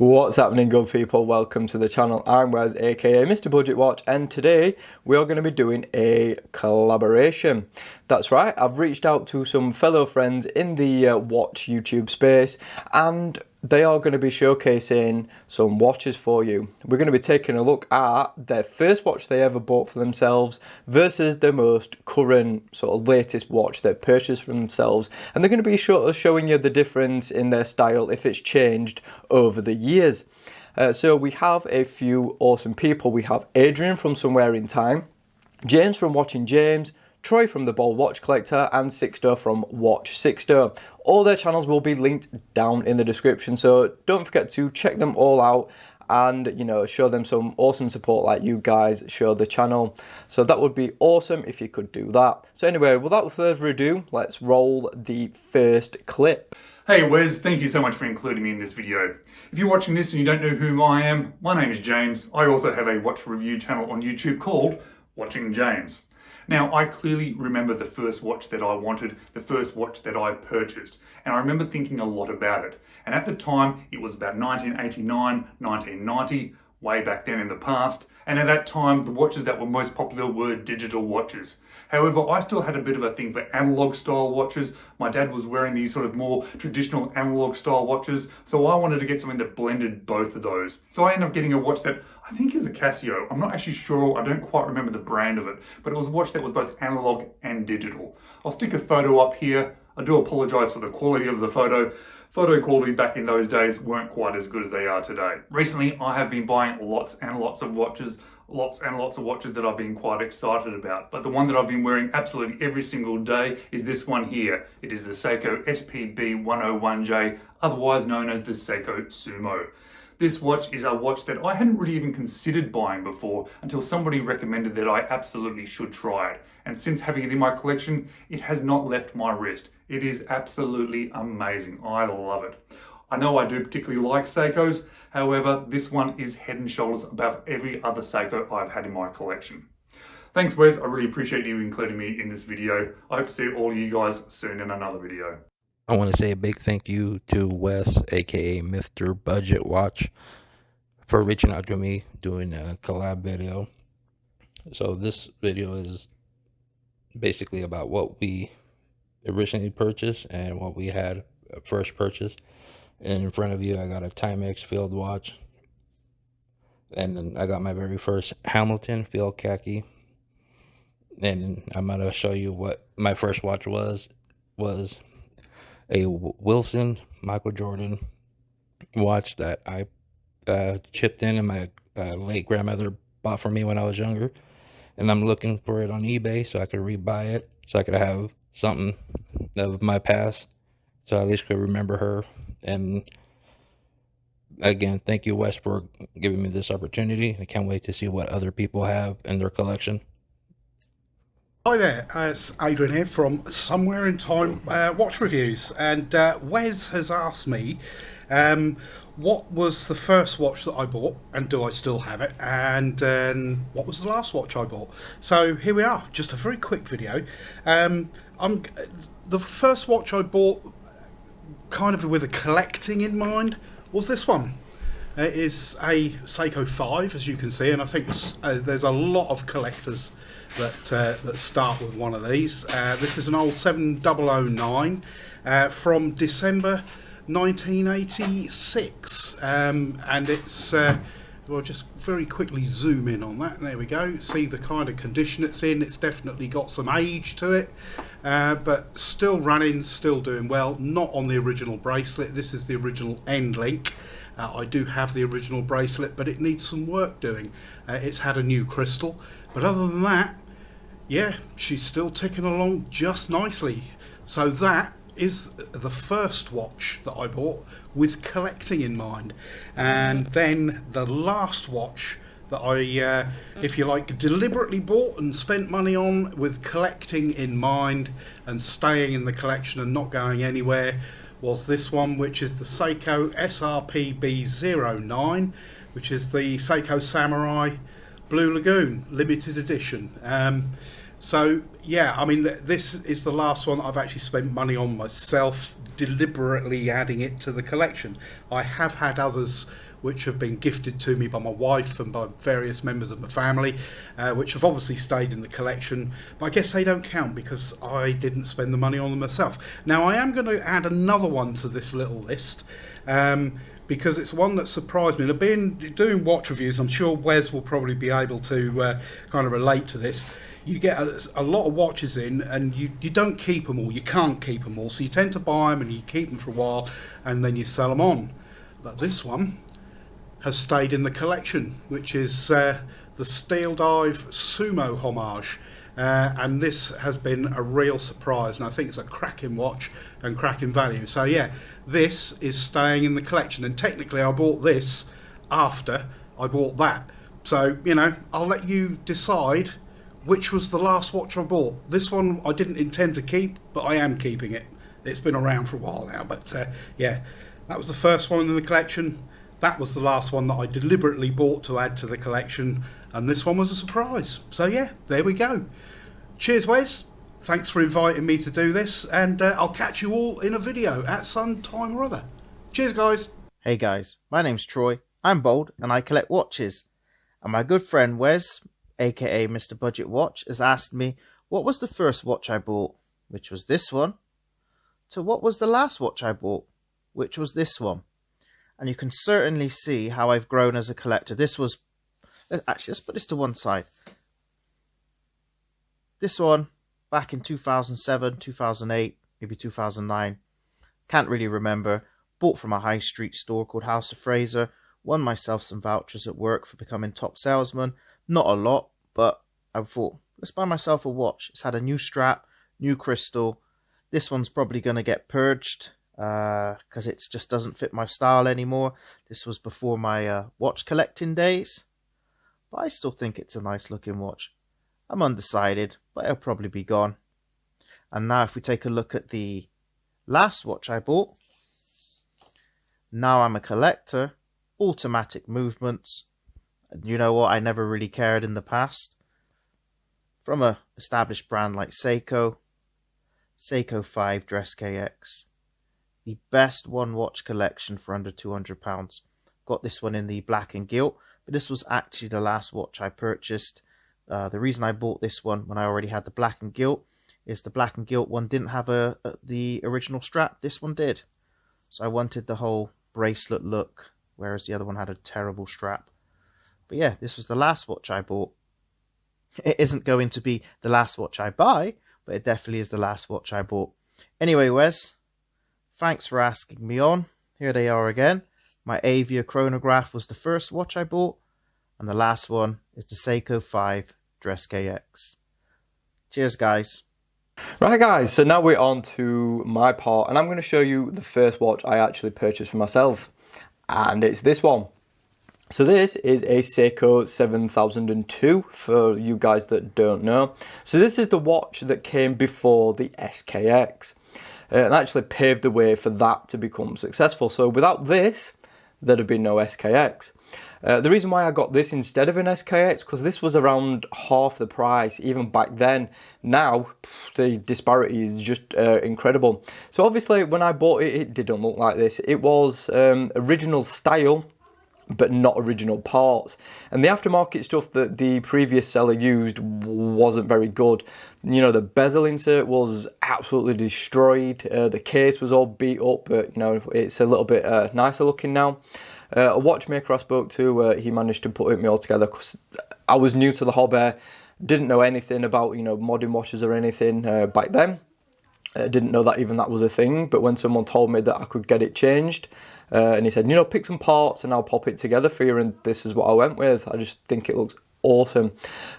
What's happening, good people? Welcome to the channel. I'm Wes, aka Mr. Budget Watch, and today we are going to be doing a collaboration. That's right, I've reached out to some fellow friends in the watch YouTube space, and they are going to be showcasing some watches for you. We're going to be taking a look at their first watch they ever bought for themselves versus their most current, sort of latest watch they've purchased for themselves. And they're going to be showing you the difference in their style, if it's changed over the years. So we have a few awesome people. We have Adrian from Somewhere in Time, James from Watching James, Troy from The Bold Watch Collector, and Sixto from Watch Sixto. All their channels will be linked down in the description, so don't forget to check them all out and, you know, show them some awesome support like you guys show the channel. So that would be awesome if you could do that. So anyway, without further ado, let's roll the first clip. Hey Wes, thank you so much for including me in this video. If you're watching this and you don't know who I am, my name is James. I also have a watch review channel on YouTube called Watching James. Now, I clearly remember the first watch that I wanted, the first watch that I purchased, and I remember thinking a lot about it. And at the time, it was about 1989, 1990, way back then in the past, and at that time, the watches that were most popular were digital watches. However, I still had a bit of a thing for analog style watches. My dad was wearing these sort of more traditional analog style watches, so I wanted to get something that blended both of those. So I ended up getting a watch that I think is a Casio. I'm not actually sure, I don't quite remember the brand of it, but it was a watch that was both analog and digital. I'll stick a photo up here. I do apologize for the quality of the photo. Photo quality back in those days weren't quite as good as they are today. Recently, I have been buying lots and lots of watches that I've been quite excited about. But the one that I've been wearing absolutely every single day is this one here. It is the Seiko SPB 101J, otherwise known as the Seiko Sumo. This watch is a watch that I hadn't really even considered buying before until somebody recommended that I absolutely should try it. And since having it in my collection, it has not left my wrist. It is absolutely amazing. I love it. I know I do particularly like Seikos, however, this one is head and shoulders above every other Seiko I've had in my collection. Thanks Wes, I really appreciate you including me in this video. I hope to see all of you guys soon in another video. I want to say a big thank you to Wes, aka Mr. Budget Watch, for reaching out to me doing a collab video. So this video is basically about what we originally purchased and what we had first purchased. And in front of you, I got a Timex field watch, and then I got my very first Hamilton field khaki. And I'm gonna show you what my first watch was a Wilson Michael Jordan watch that I chipped in and my late grandmother bought for me when I was younger. And I'm looking for it on eBay so I could rebuy it, so I could have something of my past, so I at least could remember her. And again, thank you, Wes, for giving me this opportunity. I can't wait to see what other people have in their collection. Hi there, it's Adrian here from Somewhere in Time Watch Reviews, and Wes has asked me what was the first watch that I bought, and do I still have it, and what was the last watch I bought. So here we are, just a very quick video. The first watch I bought, kind of with a collecting in mind, was this one. It is a Seiko 5, as you can see, and I think there's a lot of collectors that start with one of these. This is an old 7009 from December 1986, and it's well, just very quickly zoom in on that. There we go. See the kind of condition it's in. It's definitely got some age to it, but still running, still doing well. Not on the original bracelet. This is the original end link. I do have the original bracelet, but it needs some work doing. It's had a new crystal, but other than that, yeah, she's still ticking along just nicely. So that is the first watch that I bought with collecting in mind. And then the last watch that I, if you like, deliberately bought and spent money on with collecting in mind and staying in the collection and not going anywhere, was this one, which is the Seiko SRPB09, which is the Seiko Samurai Blue Lagoon limited edition. So yeah, I mean, this is the last one I've actually spent money on myself, deliberately adding it to the collection. I have had others which have been gifted to me by my wife and by various members of my family, which have obviously stayed in the collection, but I guess they don't count because I didn't spend the money on them myself. Now I am going to add another one to this little list, because it's one that surprised me. And I've been doing watch reviews, and I'm sure Wes will probably be able to kind of relate to this. You get a lot of watches in, and you don't keep them all. You can't keep them all, so you tend to buy them and you keep them for a while, and then you sell them on. But this one has stayed in the collection, which is the Steel Dive Sumo homage. And this has been a real surprise, and I think it's a cracking watch and cracking value. So yeah, this is staying in the collection, and technically I bought this after I bought that. So, you know, I'll let you decide which was the last watch I bought. This one I didn't intend to keep, but I am keeping it. It's been around for a while now, but yeah, that was the first one in the collection. That was the last one that I deliberately bought to add to the collection, and this one was a surprise. So yeah, there we go. Cheers, Wes. Thanks for inviting me to do this, and I'll catch you all in a video at some time or other. Cheers, guys. Hey guys, my name's Troy, I'm bold and I collect watches. And my good friend Wes, aka Mr. Budget Watch, has asked me what was the first watch I bought, which was this one, to what was the last watch I bought, which was this one. And you can certainly see how I've grown as a collector. This was, actually let's put this to one side. This one, back in 2007, 2008, maybe 2009, can't really remember, bought from a high street store called House of Fraser, won myself some vouchers at work for becoming top salesman, not a lot, but I thought, let's buy myself a watch. It's had a new strap, new crystal. This one's probably going to get purged because it just doesn't fit my style anymore. This was before my watch collecting days, but I still think it's a nice looking watch. I'm undecided, but it'll probably be gone. And now if we take a look at the last watch I bought, now I'm a collector, automatic movements. You know what, I never really cared in the past. From a established brand like Seiko 5 Dress KX. The best one watch collection for under £200. Got this one in the black and gilt, but this was actually the last watch I purchased. The reason I bought this one when I already had the black and gilt is the black and gilt one didn't have the original strap. This one did. So I wanted the whole bracelet look, whereas the other one had a terrible strap. But yeah, this was the last watch I bought. It isn't going to be the last watch I buy, but it definitely is the last watch I bought. Anyway, Wes, thanks for asking me on. Here they are again. My Avia chronograph was the first watch I bought, and the last one is the Seiko 5 Dress KX. Cheers, guys. Right guys, so now we're on to my part, and I'm going to show you the first watch I actually purchased for myself, and it's this one. So this is a Seiko 7002 for you guys that don't know. So this is the watch that came before the SKX and actually paved the way for that to become successful. So without this, there'd have been no SKX. The reason why I got this instead of an SKX, because this was around half the price even back then. Now the disparity is just incredible. So obviously when I bought it, it didn't look like this. It was original style, but not original parts, and the aftermarket stuff that the previous seller used wasn't very good. You know, the bezel insert was absolutely destroyed, the case was all beat up, but you know, it's a little bit nicer looking now. A watchmaker I spoke to, he managed to put me all together because I was new to the hobby, didn't know anything about, you know, modern watches or anything back then. Didn't know that even that was a thing, but when someone told me that I could get it changed, and he said, you know, pick some parts and I'll pop it together for you, and this is what I went with. I just think it looks awesome.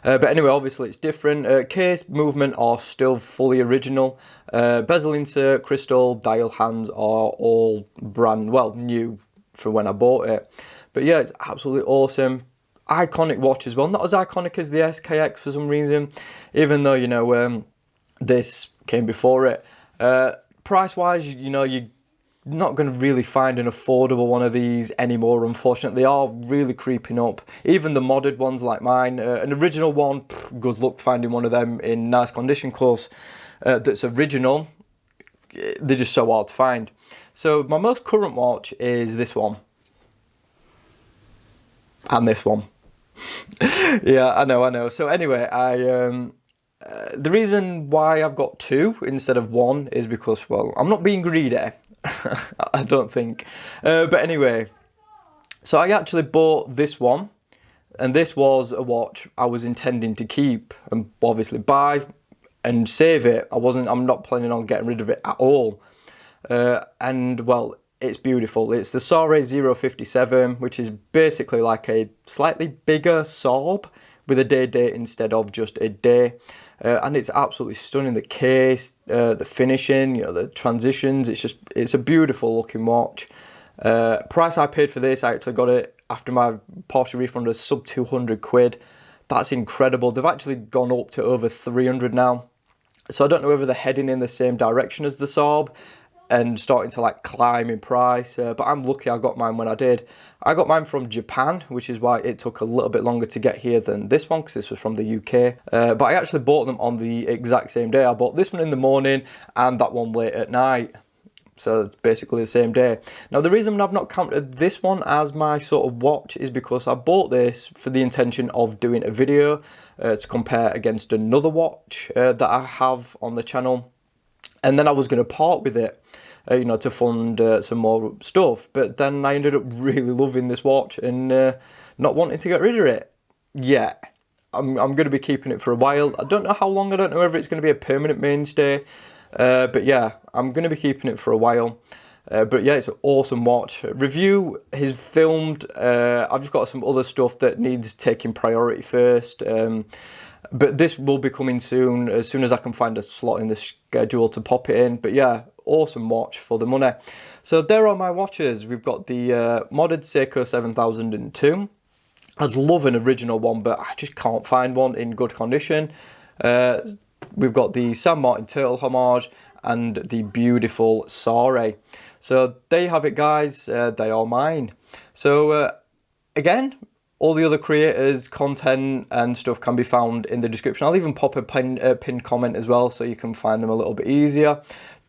But anyway, obviously it's different. Case movement are still fully original. Bezel insert, crystal, dial hands are all brand, well, new for when I bought it. But yeah, it's absolutely awesome. Iconic watch as well. Not as iconic as the SKX for some reason, even though, you know, this came before it. Price wise, you know, you're not going to really find an affordable one of these anymore, unfortunately. They are really creeping up. Even the modded ones like mine, an original one, good luck finding one of them in nice condition, close, that's original. They're just so hard to find. So my most current watch is this one. and this one. Yeah, I know. So anyway, the reason why I've got 2 instead of 1 is because, well, I'm not being greedy. I don't think. But anyway, so I actually bought this one, and this was a watch I was intending to keep and obviously buy and save it. I'm not planning on getting rid of it at all. And well, it's beautiful. It's the Sare 057, which is basically like a slightly bigger Saab with a day date instead of just a day. And it's absolutely stunning. The case, the finishing, you know, the transitions. It's a beautiful looking watch. Price I paid for this, I actually got it after my Porsche refund was sub 200 quid. That's incredible. They've actually gone up to over 300 now. So I don't know whether they're heading in the same direction as the Saab and starting to like climb in price, but I'm lucky I got mine when I did. I got mine from Japan, which is why it took a little bit longer to get here than this one, because this was from the UK. But I actually bought them on the exact same day. I bought this one in the morning and that one late at night. So it's basically the same day. Now the reason I've not counted this one as my sort of watch is because I bought this for the intention of doing a video to compare against another watch that I have on the channel. And then I was going to part with it, you know, to fund some more stuff. But then I ended up really loving this watch and not wanting to get rid of it yet. I'm going to be keeping it for a while. I don't know how long. I don't know whether it's going to be a permanent mainstay. But yeah, I'm going to be keeping it for a while. But yeah, it's an awesome watch. Review is filmed. I've just got some other stuff that needs taking priority first. But this will be coming soon as I can find a slot in the schedule to pop it in. But yeah, awesome watch for the money. So there are my watches. We've got the modded Seiko 7002. I'd love an original one, but I just can't find one in good condition. We've got the San Martin Turtle Homage and the beautiful Sare. So there you have it, guys. They are mine. So again, all the other creators, content and stuff can be found in the description. I'll even pop a pinned comment as well so you can find them a little bit easier.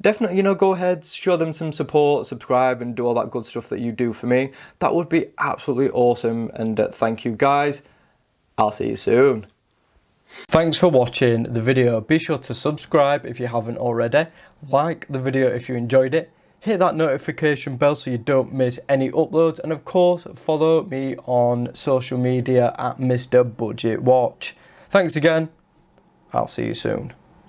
Definitely, you know, go ahead, show them some support, subscribe and do all that good stuff that you do for me. That would be absolutely awesome. And thank you, guys. I'll see you soon. Thanks for watching the video. Be sure to subscribe if you haven't already. Like the video if you enjoyed it. Hit that notification bell so you don't miss any uploads. And of course, follow me on social media at Mr. Budget Watch. Thanks again. I'll see you soon.